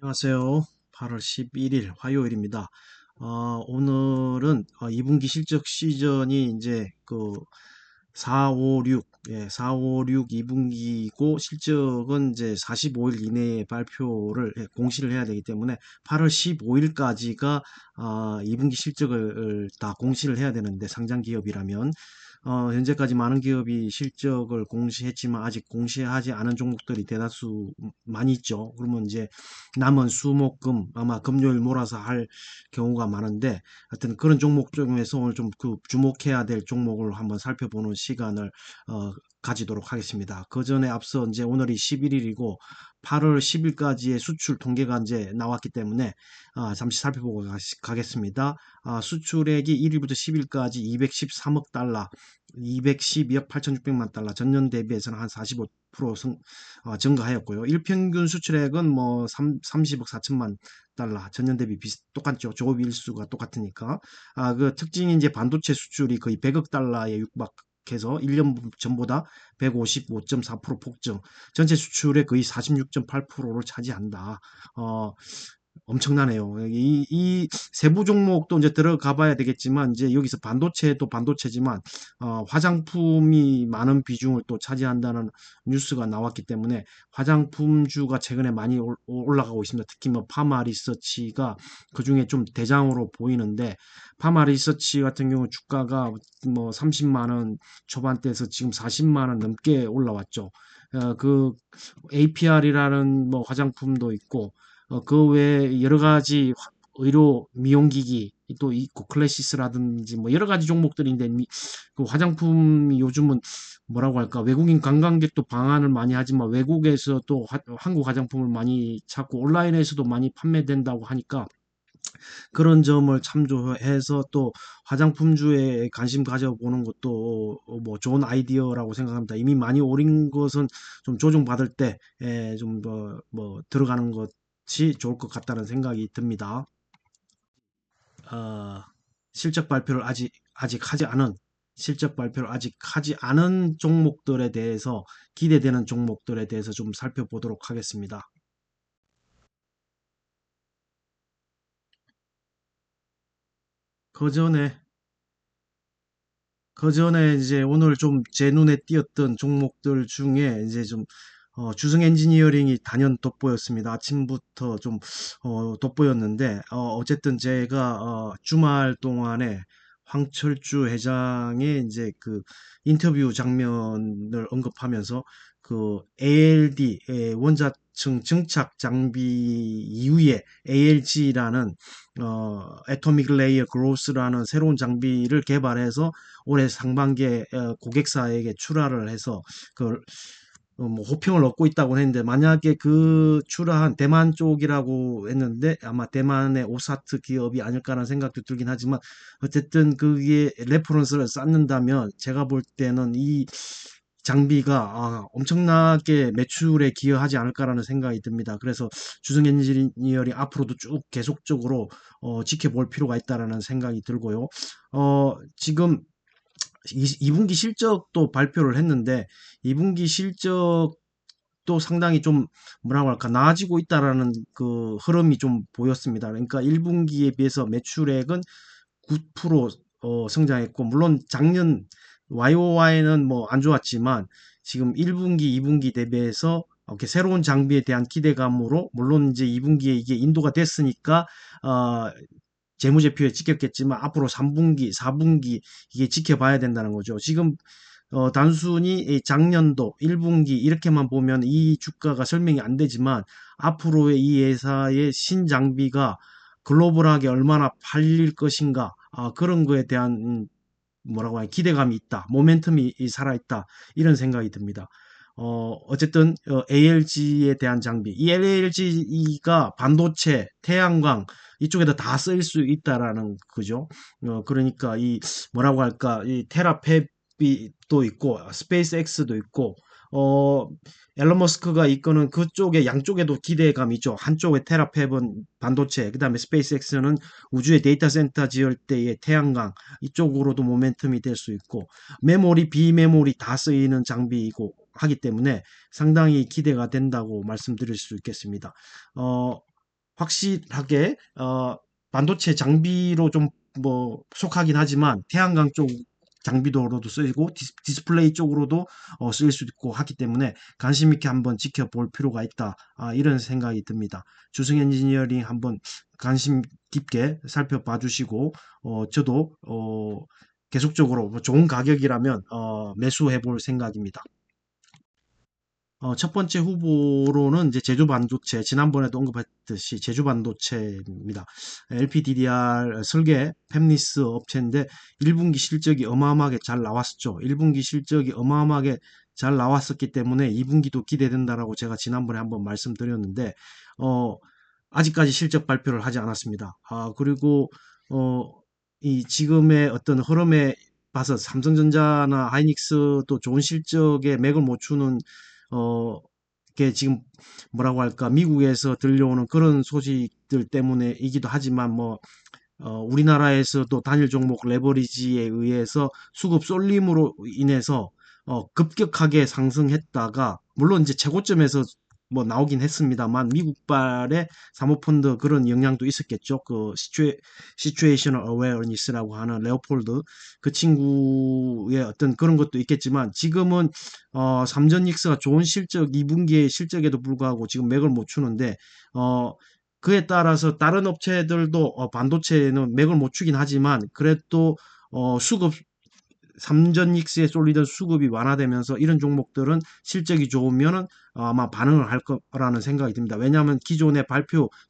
안녕하세요. 8월 11일 화요일입니다. 오늘은 2분기 실적 시전이 이제 4, 5, 6, 4, 5, 6 2분기고 실적은 이제 45일 이내에 발표를 공시를 해야 되기 때문에 8월 15일까지가 2분기 실적을 다 공시를 해야 되는데 상장 기업이라면 현재까지 많은 기업이 실적을 공시했지만 아직 공시하지 않은 종목들이 대다수 많이 있죠. 그러면 이제 남은 수목금 아마 금요일 몰아서 할 경우가 많은데 하여튼 그런 종목 중에서 오늘 좀 주목해야 될 종목을 한번 살펴보는 시간을 가지도록 하겠습니다. 그 전에 앞서 이제 오늘이 11일이고 8월 10일까지의 수출 통계가 이제 나왔기 때문에 잠시 살펴보고 가겠습니다. 수출액이 1일부터 10일까지 213억 달러, 212억 8,600만 달러, 전년 대비해서는 한 45% 증가하였고요. 일평균 수출액은 뭐 30억 4천만 달러, 전년 대비 똑같죠. 조업 일수가 똑같으니까. 그 특징이 이제 반도체 수출이 거의 100억 달러에 육박해서 1년 전보다 155.4% 폭증, 전체 수출의 거의 46.8%를 차지한다. 어, 엄청나네요. 이 세부 종목도 이제 들어가 봐야 되겠지만, 이제 여기서 반도체도 반도체지만, 화장품이 많은 비중을 또 차지한다는 뉴스가 나왔기 때문에, 화장품주가 최근에 많이 올라가고 있습니다. 특히 뭐, 파마 리서치가 그 중에 좀 대장으로 보이는데, 파마 리서치 같은 경우 주가가 뭐, 30만원 초반대에서 지금 40만원 넘게 올라왔죠. 그, APR이라는 뭐, 화장품도 있고, 그 외에 여러 가지 의료 미용기기 또 있고 클래시스라든지 뭐 여러 가지 종목들인데 그 화장품이 요즘은 뭐라고 할까 외국인 관광객도 방한을 많이 하지만 외국에서 또 한국 화장품을 많이 찾고 온라인에서도 많이 판매된다고 하니까 그런 점을 참조해서 또 화장품주에 관심 가져보는 것도 뭐 좋은 아이디어라고 생각합니다. 이미 많이 오른 것은 좀 조정받을 때 좀 뭐 들어가는 것이 좋을 것 같다는 생각이 듭니다. 어, 실적 발표를 아직 하지 않은 실적 발표를 아직 하지 않은 종목들에 대해서 기대되는 종목들에 대해서 좀 살펴보도록 하겠습니다. 그 전에 그 전에 이제 오늘 좀 제 눈에 띄었던 종목들 중에 이제 좀 주성 엔지니어링이 단연 돋보였습니다. 아침부터 좀 돋보였는데 어쨌든 제가 주말 동안에 황철주 회장의 이제 그 인터뷰 장면을 언급하면서 그 ALD 원자층 증착 장비 이후에 ALG라는 애토믹 레이어 그로스라는 새로운 장비를 개발해서 올해 상반기에 고객사에게 출하를 해서 그 뭐 호평을 얻고 있다고 했는데 만약에 그 출하한 대만 쪽이라고 했는데 아마 대만의 오사트 기업이 아닐까라는 생각도 들긴 하지만 어쨌든 그게 레퍼런스를 쌓는다면 제가 볼 때는 이 장비가 엄청나게 매출에 기여하지 않을까라는 생각이 듭니다. 그래서 주성 엔지니어링 앞으로도 쭉 계속적으로 지켜볼 필요가 있다라는 생각이 들고요. 지금 2분기 실적도 발표를 했는데 2분기 실적도 상당히 좀 뭐라고 할까 나아지고 있다라는 그 흐름이 좀 보였습니다. 그러니까 1분기에 비해서 매출액은 9% 성장했고 물론 작년 YOY는 뭐 안 좋았지만 지금 1분기, 2분기 대비해서 이렇게 새로운 장비에 대한 기대감으로 물론 이제 2분기에 이게 인도가 됐으니까 어, 재무제표에 찍혔겠지만 앞으로 3분기, 4분기 이게 지켜봐야 된다는 거죠. 지금 단순히 이 작년도 1분기 이렇게만 보면 이 주가가 설명이 안 되지만 앞으로의 이 회사의 신장비가 글로벌하게 얼마나 팔릴 것인가 그런 거에 대한 뭐라고 하냐 기대감이 있다, 모멘텀이 살아있다 이런 생각이 듭니다. 어쨌든 ALG에 대한 장비, 이 ALG가 반도체, 태양광 이쪽에다 다 쓸 수 있다라는 거죠. 그러니까 이 뭐라고 할까 이 테라페비 또 있고 스페이스 X도 있고 어 앨런 머스크가 이끄는 그쪽에 양쪽에도 기대감이 있죠. 한쪽에 테라팹은 반도체, 그다음에 스페이스 X는 우주의 데이터 센터 지을 때의 태양광 이쪽으로도 모멘텀이 될 수 있고 메모리, 비메모리 다 쓰이는 장비이고 하기 때문에 상당히 기대가 된다고 말씀드릴 수 있겠습니다. 어, 확실하게 반도체 장비로 좀 뭐 속하긴 하지만 태양광 쪽 장비도로도 쓰이고 디스플레이 쪽으로도 쓰일 수 있고 하기 때문에 관심 있게 한번 지켜볼 필요가 있다. 이런 생각이 듭니다. 주승 엔지니어링 한번 관심 깊게 살펴봐 주시고 저도 계속적으로 뭐 좋은 가격이라면 매수해 볼 생각입니다. 첫 번째 후보로는 이제 제주 반도체, 지난번에도 언급했듯이 제주 반도체입니다. LPDDR 설계 팹리스 업체인데 1분기 실적이 어마어마하게 잘 나왔었죠. 1분기 실적이 어마어마하게 잘 나왔었기 때문에 2분기도 기대된다라고 제가 지난번에 한번 말씀드렸는데, 어, 아직까지 실적 발표를 하지 않았습니다. 그리고, 어, 이 지금의 어떤 흐름에 봐서 삼성전자나 하이닉스도 좋은 실적에 맥을 못 추는 게 지금 뭐라고 할까, 미국에서 들려오는 그런 소식들 때문에이기도 하지만 뭐 우리나라에서도 단일 종목 레버리지에 의해서 수급 쏠림으로 인해서 급격하게 상승했다가 물론 이제 최고점에서 뭐 나오긴 했습니다만 미국발의 사모펀드 그런 영향도 있었겠죠. 그 시츄에이셔널 어웨어니스라고 하는 레오폴드 그 친구의 어떤 그런 것도 있겠지만 지금은 삼전닉스가 좋은 실적 2분기의 실적에도 불구하고 지금 맥을 못 추는데 어 그에 따라서 다른 업체들도 반도체는 맥을 못 추긴 하지만 그래도 수급 삼전닉스에 쏠리던 수급이 완화되면서 이런 종목들은 실적이 좋으면은 아마 반응을 할 거라는 생각이 듭니다. 왜냐하면 기존의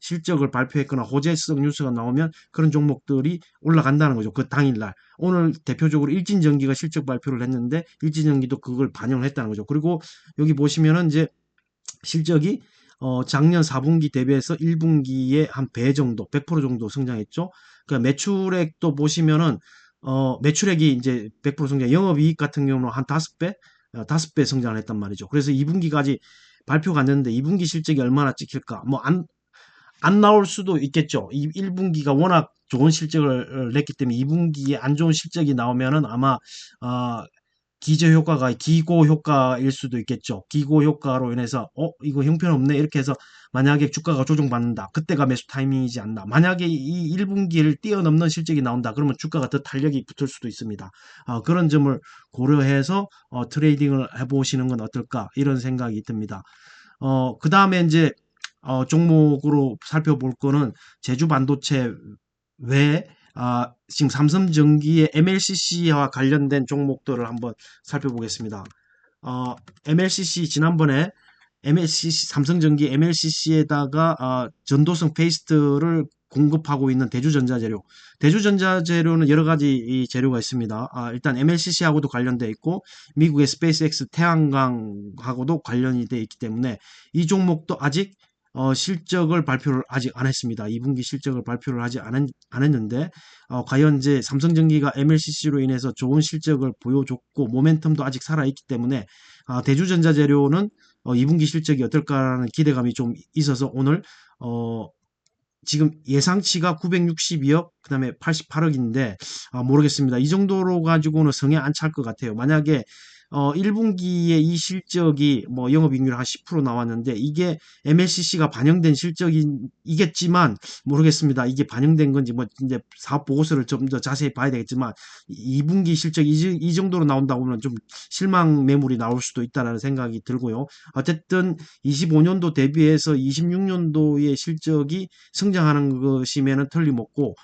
실적을 발표했거나 호재성 뉴스가 나오면 그런 종목들이 올라간다는 거죠. 그 당일날. 오늘 대표적으로 일진전기가 실적 발표를 했는데 일진전기도 그걸 반영을 했다는 거죠. 그리고 여기 보시면은 이제 실적이 작년 4분기 대비해서 1분기에 한 배 정도, 100% 정도 성장했죠. 그러니까 매출액도 보시면은 매출액이 이제 100% 성장, 영업이익 같은 경우는 한 5배, 5배 성장을 했단 말이죠. 그래서 2분기까지 발표가 안 됐는데 2분기 실적이 얼마나 찍힐까? 뭐 안 나올 수도 있겠죠. 이 1분기가 워낙 좋은 실적을 냈기 때문에 2분기에 안 좋은 실적이 나오면은 아마 어, 기고 효과일 수도 있겠죠. 기고 효과로 인해서 이거 형편없네 이렇게 해서 만약에 주가가 조정받는다. 그때가 매수 타이밍이지 않나. 만약에 이 1분기를 뛰어넘는 실적이 나온다. 그러면 주가가 더 탄력이 붙을 수도 있습니다. 그런 점을 고려해서 트레이딩을 해보시는 건 어떨까 이런 생각이 듭니다. 그 다음에 이제 종목으로 살펴볼 거는 제주 반도체 외에 지금 삼성전기의 MLCC와 관련된 종목들을 한번 살펴보겠습니다. MLCC 지난번에 MLCC 삼성전기 MLCC에다가 전도성 페이스트를 공급하고 있는 대주전자재료. 대주전자재료는 여러 가지 이 재료가 있습니다. 일단 MLCC하고도 관련돼 있고 미국의 스페이스X 태양광하고도 관련이 돼 있기 때문에 이 종목도 아직 실적을 발표를 아직 안 했습니다. 2분기 실적을 발표를 안 했는데 과연 이제 삼성전기가 MLCC로 인해서 좋은 실적을 보여줬고 모멘텀도 아직 살아있기 때문에 대주전자재료는 2분기 실적이 어떨까라는 기대감이 좀 있어서 오늘 어, 지금 예상치가 962억, 그다음에 88억인데 모르겠습니다. 이 정도로 가지고는 성에 안 찰 것 같아요. 만약에 1분기에 이 실적이 뭐 영업이익률 한 10% 나왔는데 이게 MLCC가 반영된 실적이겠지만 모르겠습니다. 이게 반영된 건지 뭐 이제 사업 보고서를 좀 더 자세히 봐야 되겠지만 2분기 실적이 이 정도로 나온다고 하면 좀 실망 매물이 나올 수도 있다라는 생각이 들고요. 어쨌든 25년도 대비해서 26년도의 실적이 성장하는 것이면은 틀림없고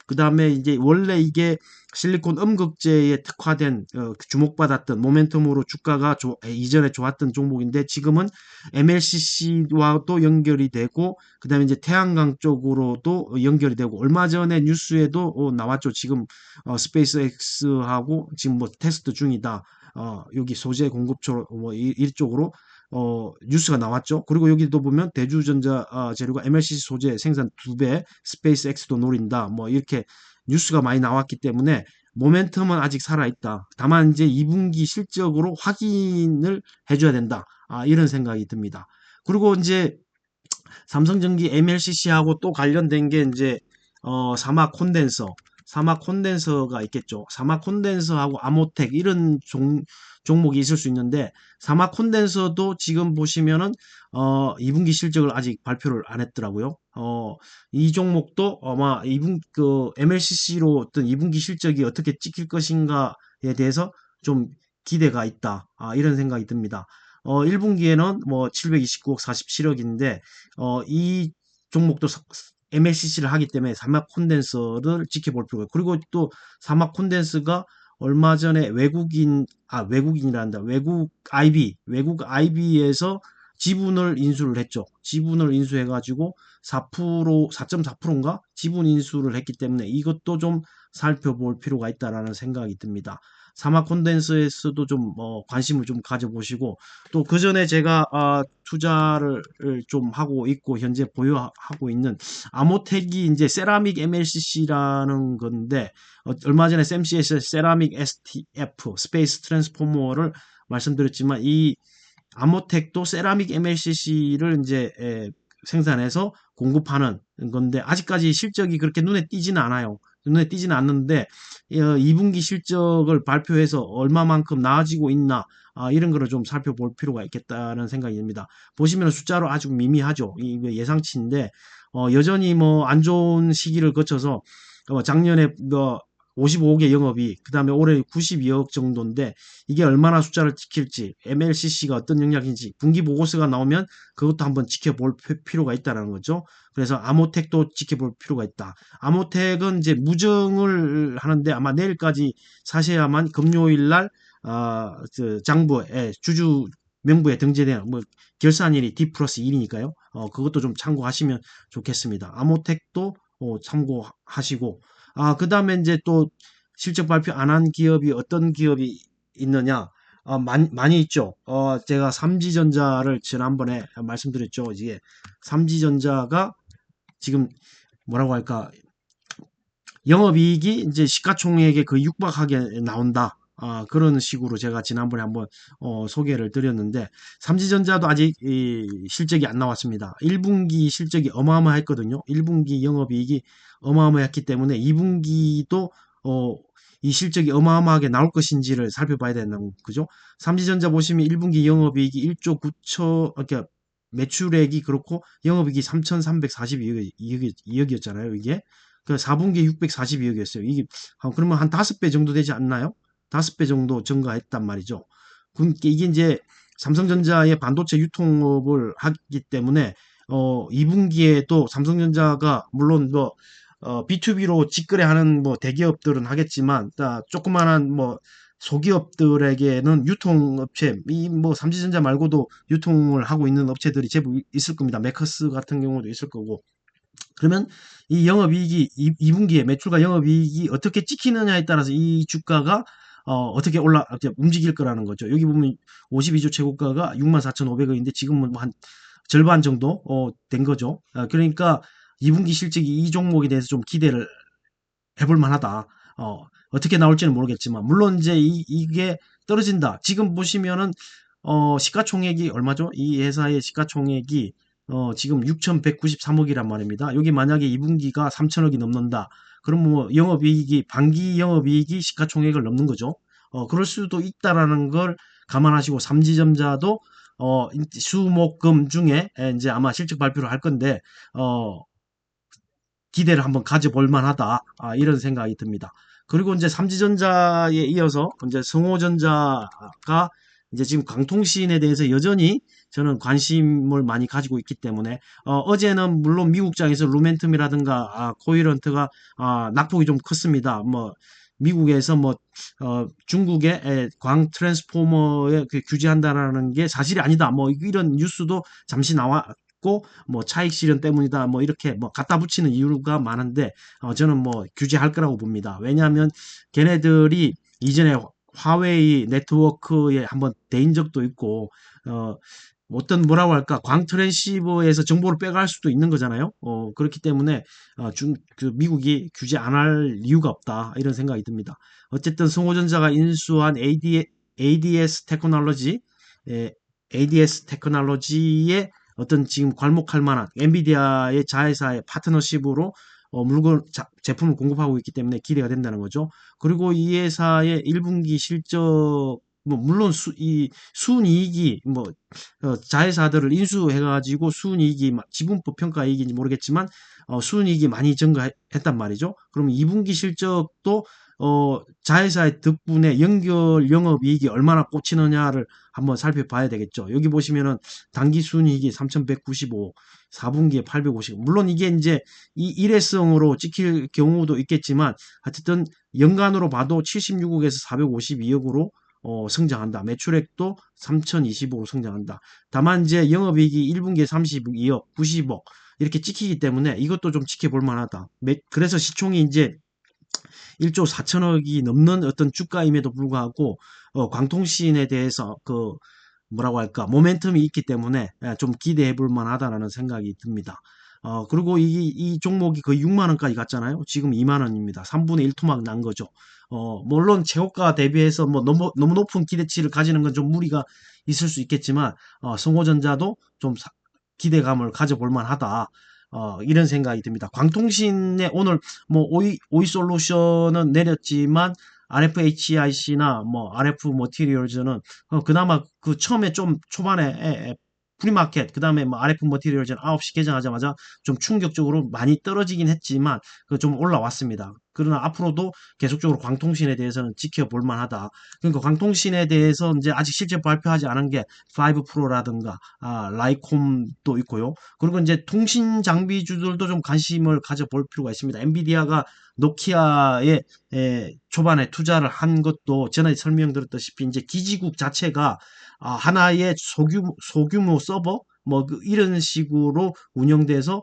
그 다음에 이제 원래 이게 실리콘 음극재에 특화된 주목받았던 모멘텀으로 주가가 이전에 좋았던 종목인데 지금은 MLCC와도 연결이 되고 그 다음에 이제 태양광 쪽으로도 연결이 되고 얼마 전에 뉴스에도 나왔죠. 지금 스페이스X하고 지금 뭐 테스트 중이다. 여기 소재 공급처 뭐 이쪽으로 뉴스가 나왔죠. 그리고 여기도 보면 대주전자 재료가 MLCC 소재 생산 2배, 스페이스X도 노린다. 뭐 이렇게 뉴스가 많이 나왔기 때문에 모멘텀은 아직 살아있다. 다만 이제 2분기 실적으로 확인을 해줘야 된다. 이런 생각이 듭니다. 그리고 이제 삼성전기 MLCC하고 또 관련된 게 이제 사막 콘덴서. 사막 콘덴서가 있겠죠. 사막 콘덴서하고 아모텍 이런 종목이 있을 수 있는데 사막 콘덴서도 지금 보시면은 2분기 실적을 아직 발표를 안 했더라고요. 이 종목도 아마 2분 그 MLCC로 어떤 2분기 실적이 어떻게 찍힐 것인가에 대해서 좀 기대가 있다. 이런 생각이 듭니다. 1분기에는 뭐 729억 47억인데 이 종목도 MLCC를 하기 때문에 사막 콘덴서를 지켜볼 필요가 있고 그리고 또 사막 콘덴서가 얼마 전에 외국인이란다. 외국 IB에서 지분을 인수를 했죠. 지분을 인수해가지고 4.4%인가 지분 인수를 했기 때문에 이것도 좀 살펴볼 필요가 있다라는 생각이 듭니다. 사막 콘덴서에서도 좀 관심을 좀 가져보시고 또 그 전에 제가 투자를 좀 하고 있고 현재 보유하고 있는 아모텍이 이제 세라믹 MLCC라는 건데 얼마 전에 샘씨에서 세라믹 STF 스페이스 트랜스포머를 말씀드렸지만 이 아모텍도 세라믹 MLCC를 이제 생산해서 공급하는 건데 아직까지 실적이 그렇게 눈에 띄지는 않아요. 눈에 띄지는 않는데 2분기 실적을 발표해서 얼마만큼 나아지고 있나 이런 거를 좀 살펴볼 필요가 있겠다는 생각이 듭니다. 보시면 숫자로 아주 미미하죠. 이 예상치인데 여전히 뭐 안 좋은 시기를 거쳐서 작년에 뭐 55억의 영업이익, 그 다음에 올해 92억 정도인데 이게 얼마나 숫자를 지킬지, MLCC가 어떤 영역인지 분기 보고서가 나오면 그것도 한번 지켜볼 필요가 있다는 거죠. 그래서 아모텍도 지켜볼 필요가 있다. 아모텍은 이제 무증을 하는데 아마 내일까지 사셔야만 금요일 날 장부에 주주 명부에 등재되는 뭐 결산일이 D 플러스 1이니까요. 그것도 좀 참고하시면 좋겠습니다. 아모텍도 참고하시고 그 다음에 이제 또 실적 발표 안 한 기업이 어떤 기업이 있느냐? 많이 있죠. 제가 삼지전자를 지난번에 말씀드렸죠. 이게 삼지전자가 지금 뭐라고 할까? 영업이익이 이제 시가총액에 거의 육박하게 나온다. 그런 식으로 제가 지난번에 한번 소개를 드렸는데 삼지전자도 아직 실적이 안 나왔습니다. 1분기 실적이 어마어마했거든요. 1분기 영업이익이 어마어마했기 때문에 2분기도 이 실적이 어마어마하게 나올 것인지를 살펴봐야 되는 거죠. 삼지전자 보시면 1분기 영업이익이 1조 9천 그러니까 매출액이 그렇고 영업이익이 3,342억이었잖아요. 이게 그 4분기에 642억이었어요. 이게 그러면 한 5배 정도 되지 않나요? 5배 정도 증가했단 말이죠. 그러니까 이게 이제 삼성전자의 반도체 유통업을 하기 때문에 2분기에도 삼성전자가 물론 뭐 B2B로 직거래하는 뭐 대기업들은 하겠지만 조그만한 뭐 소기업들에게는 유통업체 이 뭐 삼지전자 말고도 유통을 하고 있는 업체들이 제법 있을 겁니다. 메커스 같은 경우도 있을 거고 그러면 이 영업이익이 2분기에 매출과 영업이익이 어떻게 찍히느냐에 따라서 이 주가가 어떻게 움직일 거라는 거죠. 여기 보면 52조 최고가가 64,500원인데 지금은 뭐한 절반 정도 된 거죠. 그러니까 2분기 실적이 이 종목에 대해서 좀 기대를 해볼 만하다. 어떻게 나올지는 모르겠지만 물론 이제 이게 떨어진다. 지금 보시면은 시가총액이 얼마죠? 이 회사의 시가총액이 지금 6,193억이란 말입니다. 여기 만약에 2분기가 3천억이 넘는다. 그럼 뭐 영업이익이 반기 영업이익이 시가총액을 넘는 거죠. 그럴 수도 있다라는 걸 감안하시고 삼지전자도 수목금 중에 이제 아마 실적 발표를 할 건데 기대를 한번 가져볼 만하다. 이런 생각이 듭니다. 그리고 이제 삼지전자에 이어서 이제 성호전자가 이제 지금 강통신에 대해서 여전히 저는 관심을 많이 가지고 있기 때문에 어제는 물론 미국장에서 루멘텀이라든가 코일런트가 낙폭이 좀 컸습니다. 뭐 미국에서 뭐 중국의 광 트랜스포머에 규제한다라는 게 사실이 아니다. 뭐 이런 뉴스도 잠시 나왔고 뭐 차익 실현 때문이다. 뭐 이렇게 뭐 갖다 붙이는 이유가 많은데 저는 뭐 규제할 거라고 봅니다. 왜냐하면 걔네들이 이전에 화웨이 네트워크에 한번 대인 적도 있고 어떤 뭐라고 할까 광 트랜시버에서 정보를 빼갈 수도 있는 거잖아요. 그렇기 때문에 미국이 규제 안 할 이유가 없다 이런 생각이 듭니다. 어쨌든 성호전자가 인수한 ADS 테크놀로지, ADS 테크놀로지의 어떤 지금 괄목할 만한 엔비디아의 자회사의 파트너십으로 제품을 공급하고 있기 때문에 기대가 된다는 거죠. 그리고 이 회사의 1분기 실적, 뭐, 물론 이 순이익이, 뭐, 자회사들을 인수해가지고 순이익이, 지분법 평가이익인지 모르겠지만, 순이익이 많이 증가했단 말이죠. 그럼 2분기 실적도, 자회사의 덕분에 연결 영업이익이 얼마나 꽂히느냐를 한번 살펴봐야 되겠죠. 여기 보시면은 단기 순이익이 3,195, 4분기에 850. 물론 이게 이제 이 일회성으로 찍힐 경우도 있겠지만, 어쨌든 연간으로 봐도 76억에서 452억으로 성장한다. 매출액도 3,025로 성장한다. 다만 이제 영업이익이 1분기에 32억, 90억 이렇게 찍히기 때문에 이것도 좀 지켜볼 만하다. 그래서 시총이 이제 1조 4천억이 넘는 어떤 주가임에도 불구하고 광통신에 대해서 그 뭐라고 할까 모멘텀이 있기 때문에 좀 기대해 볼 만하다라는 생각이 듭니다. 그리고 이 종목이 거의 6만 원까지 갔잖아요. 지금 2만 원입니다. 3분의 1 토막 난 거죠. 물론 최고가 대비해서 뭐 너무 높은 기대치를 가지는 건 좀 무리가 있을 수 있겠지만 성호전자도 좀 기대감을 가져볼 만하다. 이런 생각이 듭니다. 광통신에 오늘 뭐 오이 솔루션은 내렸지만 RFHIC나 뭐 RF 머티리얼즈는 그나마 그 처음에 좀 초반에 프리마켓 그다음에 뭐 RF 머티리얼즈는 9시 개장하자마자 좀 충격적으로 많이 떨어지긴 했지만 그 좀 올라왔습니다. 그러나 앞으로도 계속적으로 광통신에 대해서는 지켜볼 만하다. 그러니까 광통신에 대해서 이제 아직 실제 발표하지 않은 게 5 프로라든가 라이콤도 있고요. 그리고 이제 통신 장비주들도 좀 관심을 가져볼 필요가 있습니다. 엔비디아가 노키아에 초반에 투자를 한 것도 전에 설명드렸다시피 이제 기지국 자체가 하나의 소규모 서버 뭐 이런 식으로 운영돼서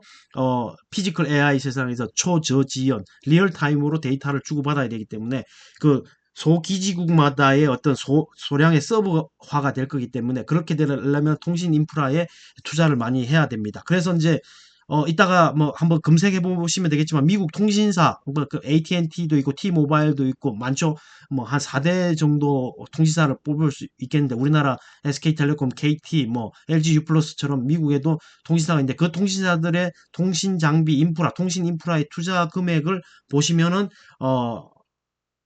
피지컬 AI 세상에서 초저지연 리얼타임으로 데이터를 주고받아야 되기 때문에 그 소기지국마다의 어떤 소량의 서버화가 될 거기 때문에 그렇게 되려면 통신 인프라에 투자를 많이 해야 됩니다. 그래서 이제 이따가 뭐 한번 검색해 보시면 되겠지만 미국 통신사 뭐그 AT&T도 있고 T-모바일도 있고 많죠. 뭐 한 4대 정도 통신사를 뽑을 수 있겠는데 우리나라 SK텔레콤, KT, 뭐 LG U+처럼 미국에도 통신사가 있는데 그 통신사들의 통신 장비 인프라, 통신 인프라의 투자 금액을 보시면은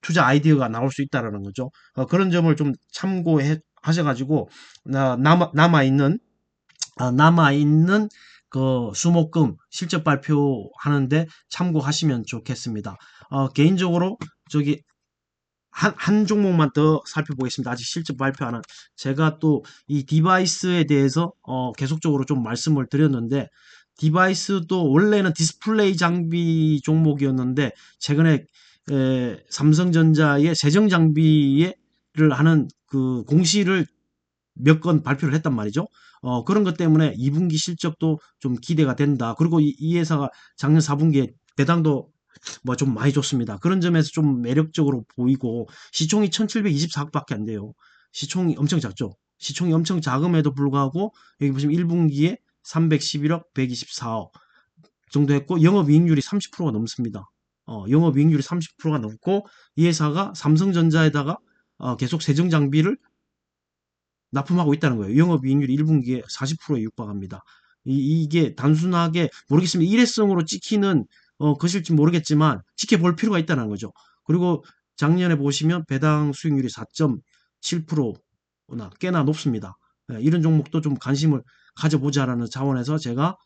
투자 아이디어가 나올 수 있다라는 거죠. 그런 점을 좀 참고해 하셔가지고 남아 있는 그 수목금 실적 발표하는데 참고하시면 좋겠습니다. 개인적으로 저기 한 종목만 더 살펴보겠습니다. 아직 실적 발표 안 한. 제가 또 이 디바이스에 대해서 계속적으로 좀 말씀을 드렸는데 디바이스도 원래는 디스플레이 장비 종목이었는데 최근에 삼성전자의 세정 장비를 하는 그 공시를 몇 건 발표를 했단 말이죠. 그런 것 때문에 2분기 실적도 좀 기대가 된다. 그리고 이 회사가 작년 4분기에 배당도 뭐 좀 많이 줬습니다. 그런 점에서 좀 매력적으로 보이고 시총이 1724억밖에 안 돼요. 시총이 엄청 작죠. 시총이 엄청 작음에도 불구하고 여기 보시면 1분기에 311억, 124억 정도 했고 영업이익률이 30%가 넘습니다. 영업이익률이 30%가 넘고 이 회사가 삼성전자에다가 계속 세정 장비를 납품하고 있다는 거예요. 영업이익률이 1분기에 40%에 육박합니다. 이게 단순하게 모르겠습니다. 일회성으로 찍히는 것일지 모르겠지만 지켜볼 필요가 있다는 거죠. 그리고 작년에 보시면 배당 수익률이 4.7%나 꽤나 높습니다. 이런 종목도 좀 관심을 가져보자라는 차원에서 제가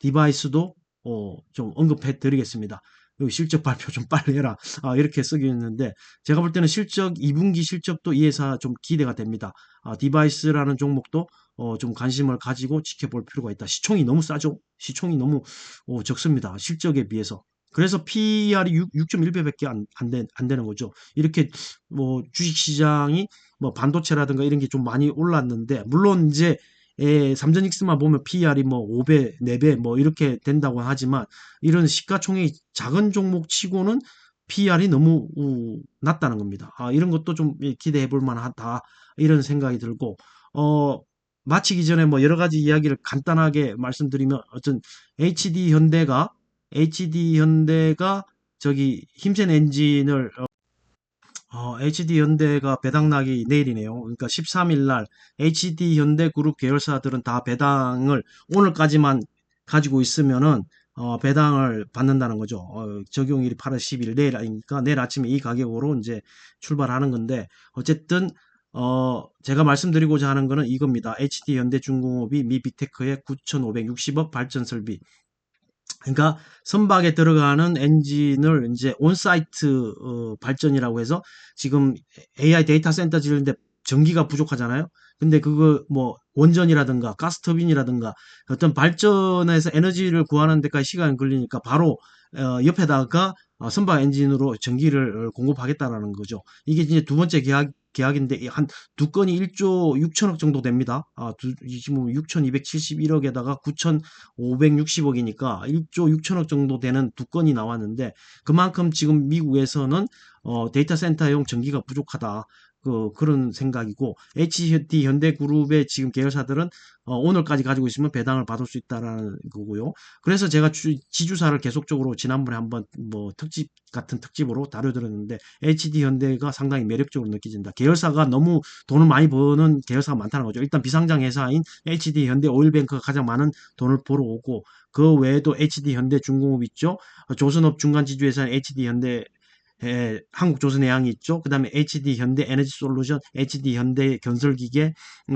디바이스도 좀 언급해 드리겠습니다. 여기 실적 발표 좀 빨리 해라. 이렇게 쓰기 있는데 제가 볼 때는 2분기 실적도 이 회사 좀 기대가 됩니다. 디바이스라는 종목도 좀 관심을 가지고 지켜볼 필요가 있다. 시총이 너무 싸죠? 시총이 너무 적습니다. 실적에 비해서. 그래서 PER이 6.1배밖에 안 되는 거죠. 이렇게 뭐 주식시장이 뭐 반도체라든가 이런 게 좀 많이 올랐는데 물론 이제 삼전익스만 보면 PER이 뭐 5배, 4배 뭐 이렇게 된다고 하지만 이런 시가총액이 작은 종목 치고는 PER이 너무 낮다는 겁니다. 이런 것도 좀 기대해 볼 만하다. 이런 생각이 들고 마치기 전에 뭐 여러 가지 이야기를 간단하게 말씀드리면 어떤 HD 현대가 저기 힘센 엔진을 HD현대가 배당락이 내일이네요. 그러니까 13일 날 HD현대그룹 계열사들은 다 배당을 오늘까지만 가지고 있으면은 배당을 받는다는 거죠. 적용일이 8월 10일 내일이니까 내일 아침에 이 가격으로 이제 출발하는 건데 어쨌든 제가 말씀드리고자 하는 거는 이겁니다. HD 현대중공업이 미 빅테크의 9,560억 발전 설비. 그러니까 선박에 들어가는 엔진을 이제 온사이트 발전이라고 해서 지금 AI 데이터 센터 지르는데 전기가 부족하잖아요. 근데 그거 뭐 원전이라든가 가스터빈이라든가 어떤 발전에서 에너지를 구하는 데까지 시간이 걸리니까 바로 옆에다가 선박 엔진으로 전기를 공급하겠다라는 거죠. 이게 이제 두 번째 계약인데 한 두 건이 1조 6천억 정도 됩니다. 지금 6,271억에다가 9,560억이니까 1조 6천억 정도 되는 두 건이 나왔는데 그만큼 지금 미국에서는 데이터 센터용 전기가 부족하다. 그런 생각이고 HD 현대그룹의 지금 계열사들은 오늘까지 가지고 있으면 배당을 받을 수 있다라는 거고요. 그래서 제가 지주사를 계속적으로 지난번에 한번 뭐 특집 같은 특집으로 다뤄드렸는데 HD 현대가 상당히 매력적으로 느껴진다. 계열사가 너무 돈을 많이 버는 계열사가 많다는 거죠. 일단 비상장 회사인 HD 현대 오일뱅크가 가장 많은 돈을 벌어오고 그 외에도 HD 현대 중공업 있죠. 조선업 중간 지주회사인 HD 현대 한국조선해양이 있죠. 그 다음에 HD 현대 에너지 솔루션, HD 현대 건설기계,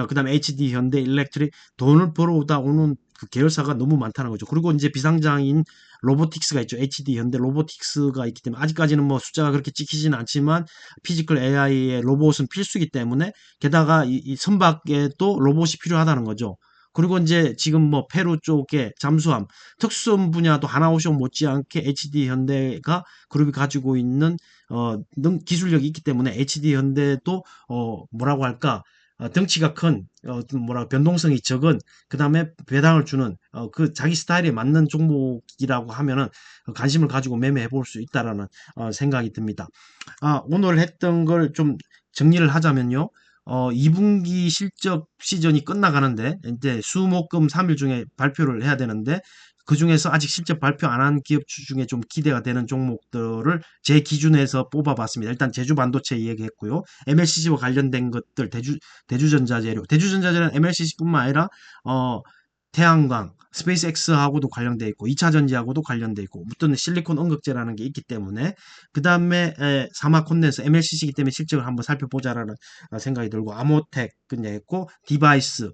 그 다음에 HD 현대 일렉트릭 돈을 벌어오다 오는 그 계열사가 너무 많다는 거죠. 그리고 이제 비상장인 로보틱스가 있죠. HD 현대 로보틱스가 있기 때문에 아직까지는 뭐 숫자가 그렇게 찍히지는 않지만 피지컬 AI의 로봇은 필수이기 때문에 게다가 이 선박에도 로봇이 필요하다는 거죠. 그리고 이제 지금 뭐 페루 쪽에 잠수함 특수선 분야도 하나오션 못지않게 HD 현대가 그룹이 가지고 있는 기술력이 있기 때문에 HD 현대도 뭐라고 할까 덩치가 큰 뭐라 변동성이 적은 그 다음에 배당을 주는 그 자기 스타일에 맞는 종목이라고 하면은 관심을 가지고 매매해 볼 수 있다라는 생각이 듭니다. 오늘 했던 걸 좀 정리를 하자면요. 2분기 실적 시즌이 끝나가는데 이제 수목금 3일 중에 발표를 해야 되는데 그 중에서 아직 실적 발표 안 한 기업 중에 좀 기대가 되는 종목들을 제 기준에서 뽑아봤습니다. 일단 제주 반도체 이야기했고요. MLCC와 관련된 것들 대주전자재료는 MLCC뿐만 아니라 어, 태양광, 스페이스X하고도 관련돼 있고 2차 전지하고도 관련돼 있고 무튼 실리콘 언극재라는 게 있기 때문에 그 다음에 사마 콘덴서 MLCC이기 때문에 실적을 한번 살펴보자라는 생각이 들고 아모텍 그냥 디바이스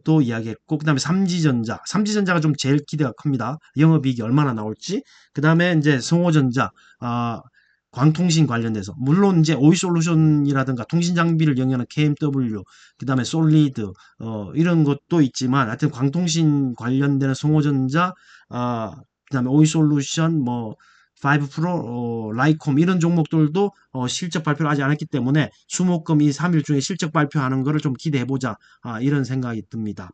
또 이야기했고 그 다음에 삼지전자가 좀 제일 기대가 큽니다. 영업이익이 얼마나 나올지 그 다음에 이제 성호전자 광통신 관련돼서 물론 이제 오이솔루션이라든가 통신 장비를 영위하는 KMW 그다음에 솔리드 이런 것도 있지만 하여튼 광통신 관련되는 성호전자 그다음에 오이솔루션 뭐 5 프로 라이콤 이런 종목들도 실적 발표를 아직 안 했기 때문에 수목금 이 3일 중에 실적 발표하는 거를 좀 기대해 보자 이런 생각이 듭니다.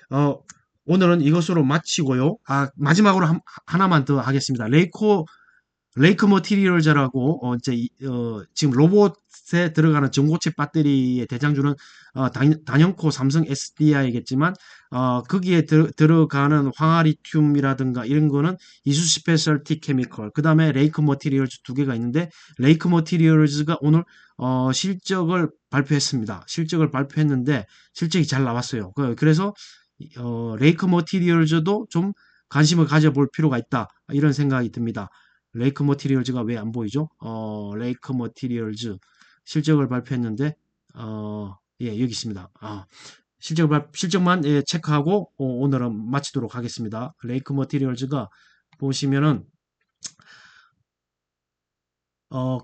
어, 오늘은 이것으로 마치고요. 마지막으로 하나만 더 하겠습니다. 레이크 머티리얼즈라고 이제 지금 로봇에 들어가는 전고체 배터리의 대장주는 단연코 삼성 SDI겠지만 거기에 들어가는 황화리튬이라든가 이런 거는 이수 스페셜티 케미컬 그다음에 레이크 머티리얼즈 두 개가 있는데 레이크 머티리얼즈가 오늘 실적을 발표했습니다. 실적을 발표했는데 실적이 잘 나왔어요. 그래서 레이크 머티리얼즈도 좀 관심을 가져볼 필요가 있다 이런 생각이 듭니다. 레이크 머티리얼즈가 왜 안 보이죠? 레이크 머티리얼즈 실적을 발표했는데 예, 여기 있습니다. 실적만 예, 체크하고 오늘은 마치도록 하겠습니다. 레이크 머티리얼즈가 보시면은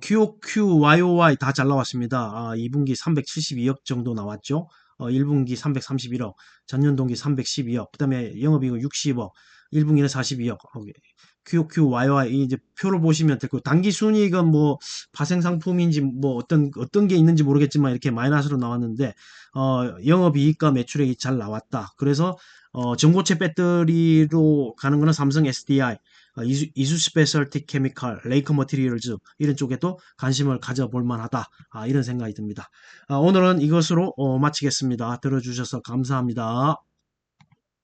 QOQ, YOY 다 잘 나왔습니다. 2분기 372억 정도 나왔죠. 1분기 331억, 전년 동기 312억, 그 다음에 영업이익은 60억, 1분기는 42억. QOQ, YOY 이제 표를 보시면 될 거고 단기 순이익은 뭐 파생 상품인지 뭐 어떤 게 있는지 모르겠지만 이렇게 마이너스로 나왔는데 영업이익과 매출액이 잘 나왔다. 그래서 전고체 배터리로 가는 거는 삼성 SDI, 이수 스페셜티 케미칼, 레이크 머티리얼즈 이런 쪽에도 관심을 가져볼 만하다. 이런 생각이 듭니다. 오늘은 이것으로 마치겠습니다. 들어주셔서 감사합니다.